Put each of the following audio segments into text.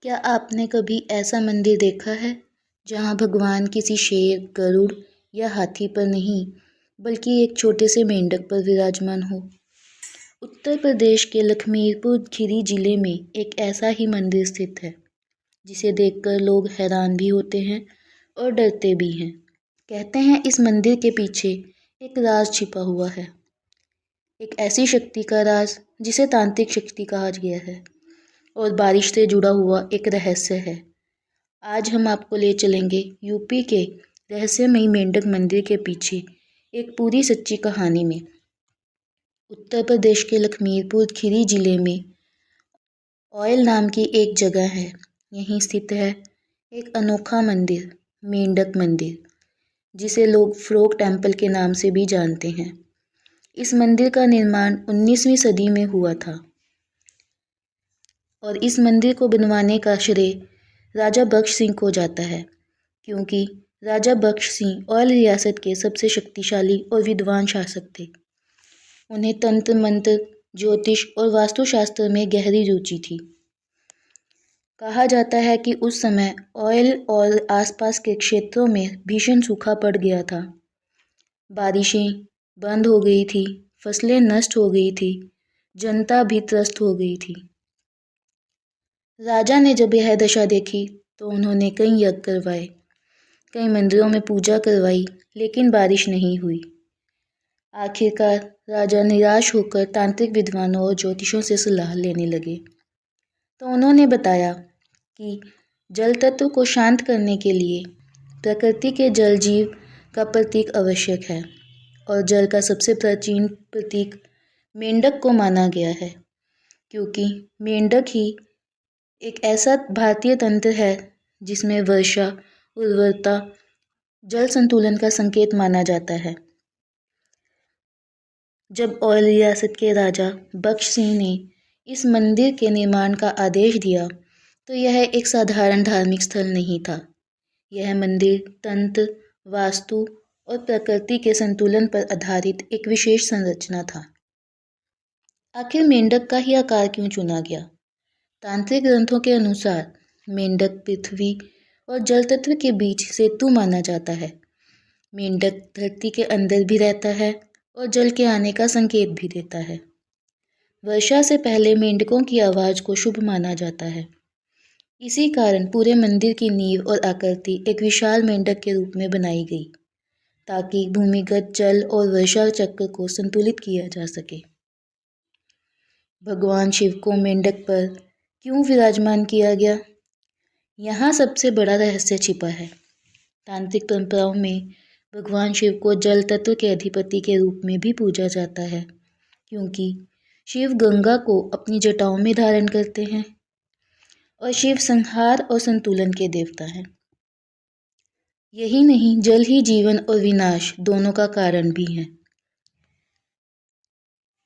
क्या आपने कभी ऐसा मंदिर देखा है जहाँ भगवान किसी शेर, गरुड़ या हाथी पर नहीं, बल्कि एक छोटे से मेंढक पर विराजमान हो? उत्तर प्रदेश के लखीमपुर खीरी जिले में एक ऐसा ही मंदिर स्थित है, जिसे देखकर लोग हैरान भी होते हैं और डरते भी हैं। कहते हैं इस मंदिर के पीछे एक राज छिपा हुआ है, एक ऐसी शक्ति का राज जिसे तांत्रिक शक्ति कहा गया है और बारिश से जुड़ा हुआ एक रहस्य है। आज हम आपको ले चलेंगे यूपी के रहस्यमयी मेंढक मंदिर के पीछे एक पूरी सच्ची कहानी में। उत्तर प्रदेश के लखीमपुर खीरी जिले में ऑयल नाम की एक जगह है। यहीं स्थित है एक अनोखा मंदिर, मेंढक मंदिर, जिसे लोग फ्रॉग टेम्पल के नाम से भी जानते हैं। इस मंदिर का निर्माण 19वीं सदी में हुआ था और इस मंदिर को बनवाने का श्रेय राजा बख्श सिंह को जाता है, क्योंकि राजा बख्श सिंह ऑयल रियासत के सबसे शक्तिशाली और विद्वान शासक थे। उन्हें तंत्र मंत्र, ज्योतिष और वास्तुशास्त्र में गहरी रुचि थी। कहा जाता है कि उस समय ऑयल और आसपास के क्षेत्रों में भीषण सूखा पड़ गया था। बारिशें बंद हो गई थी, फसलें नष्ट हो गई थी, जनता भी त्रस्त हो गई थी। राजा ने जब यह दशा देखी तो उन्होंने कई यज्ञ करवाए, कई मंदिरों में पूजा करवाई, लेकिन बारिश नहीं हुई। आखिरकार राजा निराश होकर तांत्रिक विद्वानों और ज्योतिषों से सलाह लेने लगे। तो उन्होंने बताया कि जल तत्व को शांत करने के लिए प्रकृति के जल जीव का प्रतीक आवश्यक है और जल का सबसे प्राचीन प्रतीक मेंढक को माना गया है, क्योंकि मेंढक ही एक ऐसा भारतीय तंत्र है जिसमें वर्षा, उर्वरता, जल संतुलन का संकेत माना जाता है। जब ऑयल रियासत के राजा बख्श सिंह ने इस मंदिर के निर्माण का आदेश दिया तो यह एक साधारण धार्मिक स्थल नहीं था। यह मंदिर तंत्र, वास्तु और प्रकृति के संतुलन पर आधारित एक विशेष संरचना था। आखिर मेंढक का ही आकार क्यों चुना गया? तांत्रिक ग्रंथों के अनुसार मेंढक पृथ्वी और जल तत्व के बीच सेतु माना जाता है। मेंढक धरती के अंदर भी रहता है और जल के आने का संकेत भी देता है। वर्षा से पहले मेंढकों की आवाज़ को शुभ माना जाता है। इसी कारण पूरे मंदिर की नींव और आकृति एक विशाल मेंढक के रूप में बनाई गई, ताकि भूमिगत जल और वर्षा चक्र को संतुलित किया जा सके। भगवान शिव को मेंढक पर क्यों विराजमान किया गया? यहाँ सबसे बड़ा रहस्य छिपा है। तांत्रिक परंपराओं में भगवान शिव को जल तत्व के अधिपति के रूप में भी पूजा जाता है, क्योंकि शिव गंगा को अपनी जटाओं में धारण करते हैं और शिव संहार और संतुलन के देवता हैं। यही नहीं, जल ही जीवन और विनाश दोनों का कारण भी है।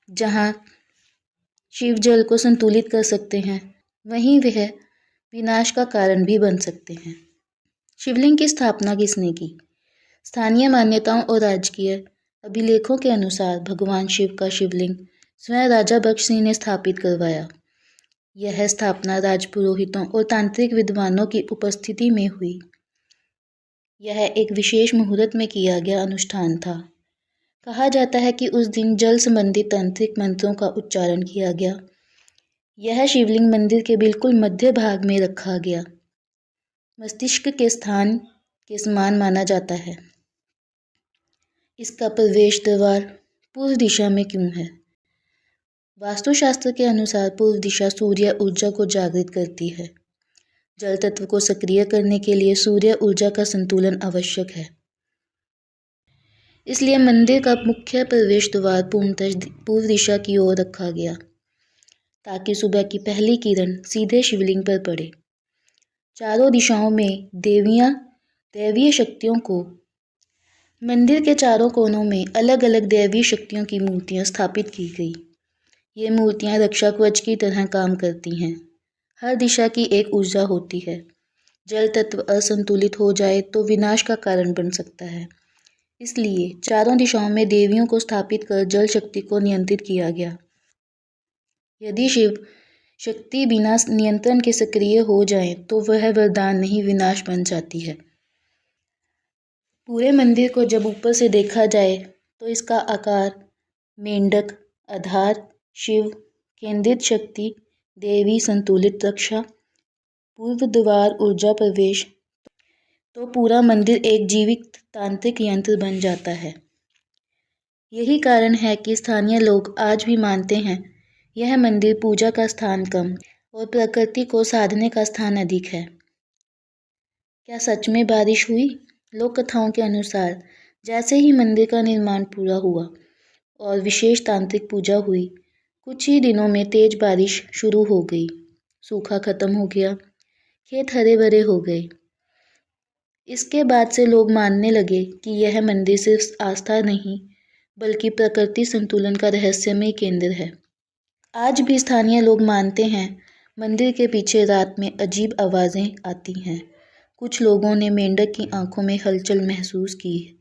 जहाँ शिव जल को संतुलित कर सकते हैं, वहीं वह विनाश का कारण भी बन सकते हैं। शिवलिंग की स्थापना किसने की? स्थानीय मान्यताओं और राजकीय अभिलेखों के अनुसार भगवान शिव का शिवलिंग स्वयं राजा बख्श सिंह ने स्थापित करवाया। यह स्थापना राजपुरोहितों और तांत्रिक विद्वानों की उपस्थिति में हुई। यह एक विशेष मुहूर्त में किया गया अनुष्ठान था। कहा जाता है कि उस दिन जल संबंधी तांत्रिक मंत्रों का उच्चारण किया गया। यह शिवलिंग मंदिर के बिल्कुल मध्य भाग में रखा गया, मस्तिष्क के स्थान के समान माना जाता है। इसका प्रवेश द्वार पूर्व दिशा में क्यों है? वास्तुशास्त्र के अनुसार पूर्व दिशा सूर्य ऊर्जा को जागृत करती है। जल तत्व को सक्रिय करने के लिए सूर्य ऊर्जा का संतुलन आवश्यक है। इसलिए मंदिर का मुख्य प्रवेश द्वार पूर्णतः पूर्व दिशा की ओर रखा गया, ताकि सुबह की पहली किरण सीधे शिवलिंग पर पड़े। चारों दिशाओं में दैवीय शक्तियों को मंदिर के चारों कोनों में अलग अलग दैवीय शक्तियों की मूर्तियां स्थापित की गई। ये मूर्तियां रक्षा कवच की तरह काम करती हैं। हर दिशा की एक ऊर्जा होती है। जल तत्व असंतुलित हो जाए तो विनाश का कारण बन सकता है। इसलिए चारों दिशाओं में देवियों को स्थापित कर जल शक्ति को नियंत्रित किया गया। यदि शिव शक्ति बिना नियंत्रण के सक्रिय हो जाए तो वह वरदान नहीं विनाश बन जाती है। पूरे मंदिर को जब ऊपर से देखा जाए तो इसका आकार, मेंढक, आधार, शिव, केंद्रित शक्ति, देवी संतुलित रक्षा, पूर्व द्वार ऊर्जा प्रवेश, तो पूरा मंदिर एक जीवित तांत्रिक यंत्र बन जाता है। यही कारण है कि स्थानीय लोग आज भी मानते हैं यह मंदिर पूजा का स्थान कम और प्रकृति को साधने का स्थान अधिक है। क्या सच में बारिश हुई? लोक कथाओं के अनुसार जैसे ही मंदिर का निर्माण पूरा हुआ और विशेष तांत्रिक पूजा हुई, कुछ ही दिनों में तेज बारिश शुरू हो गई। सूखा खत्म हो गया, खेत हरे भरे हो गए। इसके बाद से लोग मानने लगे कि यह मंदिर सिर्फ आस्था नहीं बल्कि प्रकृति संतुलन का रहस्यमय केंद्र है। आज भी स्थानीय लोग मानते हैं मंदिर के पीछे रात में अजीब आवाज़ें आती हैं। कुछ लोगों ने मेंढक की आंखों में हलचल महसूस की।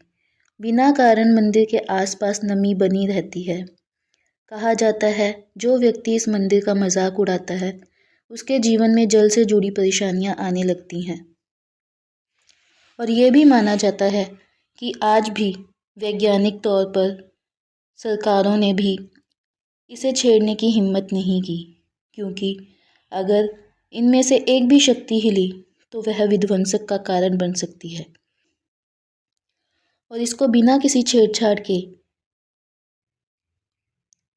बिना कारण मंदिर के आसपास नमी बनी रहती है। कहा जाता है जो व्यक्ति इस मंदिर का मजाक उड़ाता है उसके जीवन में जल से जुड़ी परेशानियां आने लगती हैं। और ये भी माना जाता है कि आज भी वैज्ञानिक तौर पर सरकारों ने भी इसे छेड़ने की हिम्मत नहीं की, क्योंकि अगर इनमें से एक भी शक्ति हिली तो वह विध्वंसक का कारण बन सकती है। और इसको बिना किसी छेड़छाड़ के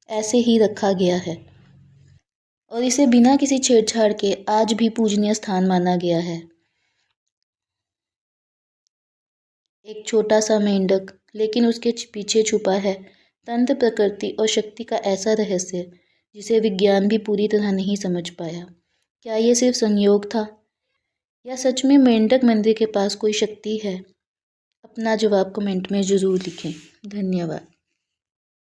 ऐसे ही रखा गया है और इसे बिना किसी छेड़छाड़ के आज भी पूजनीय स्थान माना गया है। एक छोटा सा मेंढक, लेकिन उसके पीछे छुपा है तंत्र, प्रकृति और शक्ति का ऐसा रहस्य जिसे विज्ञान भी पूरी तरह नहीं समझ पाया। क्या ये सिर्फ संयोग था या सच में मेंढक मंदिर के पास कोई शक्ति है? अपना जवाब कमेंट में ज़रूर लिखें। धन्यवाद।